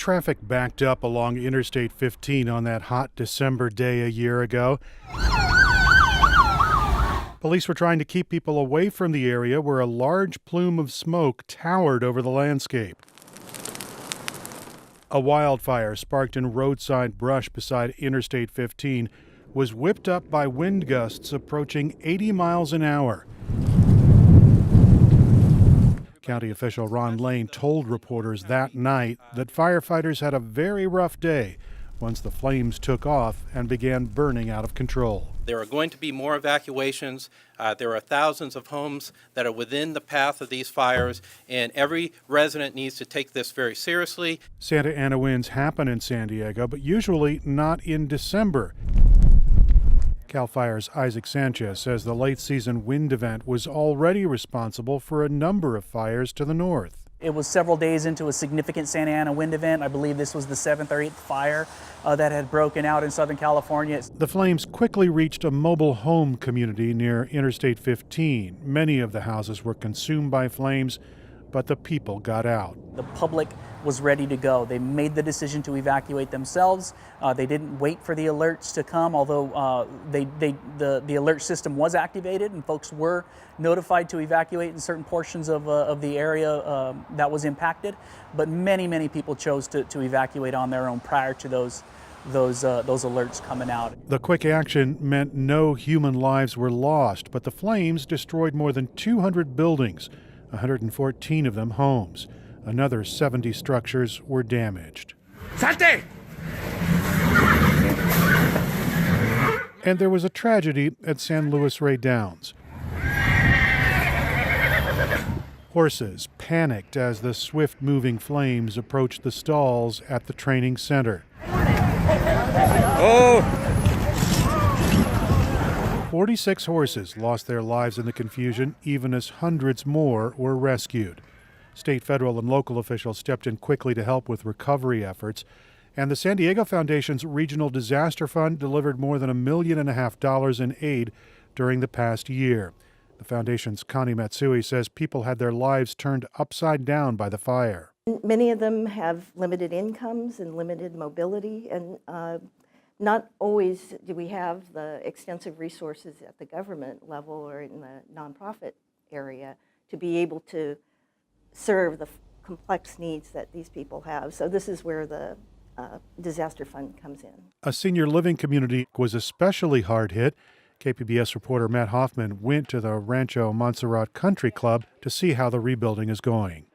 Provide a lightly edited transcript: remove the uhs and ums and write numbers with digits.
Traffic backed up along Interstate 15 on that hot December day a year ago. Police were trying to keep people away from the area where a large plume of smoke towered over the landscape. A wildfire sparked in roadside brush beside Interstate 15 was whipped up by wind gusts approaching 80 miles an hour. County official Ron Lane told reporters that night that firefighters had a very rough day once the flames took off and began burning out of control. There are going to be more evacuations. There are thousands of homes that are within the path of these fires, and every resident needs to take this very seriously. Santa Ana winds happen in San Diego, but usually not in December. CAL FIRE's Isaac Sanchez says the late season wind event was already responsible for a number of fires to the north. It was several days into a significant Santa Ana wind event. I believe this was the 7th or 8th fire that had broken out in Southern California. The flames quickly reached a mobile home community near Interstate 15. Many of the houses were consumed by flames, but the people got out. The public was ready to go. They made the decision to evacuate themselves. They didn't wait for the alerts to come, although the alert system was activated and folks were notified to evacuate in certain portions of the area that was impacted. But many people chose to evacuate on their own prior to those alerts coming out. The quick action meant no human lives were lost, but the flames destroyed more than 200 buildings, 114 of them homes. Another 70 structures were damaged. Salte! And there was a tragedy at San Luis Rey Downs. Horses panicked as the swift-moving flames approached the stalls at the training center. 46 horses lost their lives in the confusion, even as hundreds more were rescued. State, federal, and local officials stepped in quickly to help with recovery efforts, and the San Diego Foundation's Regional Disaster Fund delivered more than $1.5 million in aid during the past year. The foundation's Connie Matsui says people had their lives turned upside down by the fire. Many of them have limited incomes and limited mobility, and not always do we have the extensive resources at the government level or in the nonprofit area to be able to serve the complex needs that these people have. So this is where the disaster fund comes in. A senior living community was especially hard hit. KPBS reporter Matt Hoffman went to the Rancho Montserrat Country Club to see how the rebuilding is going.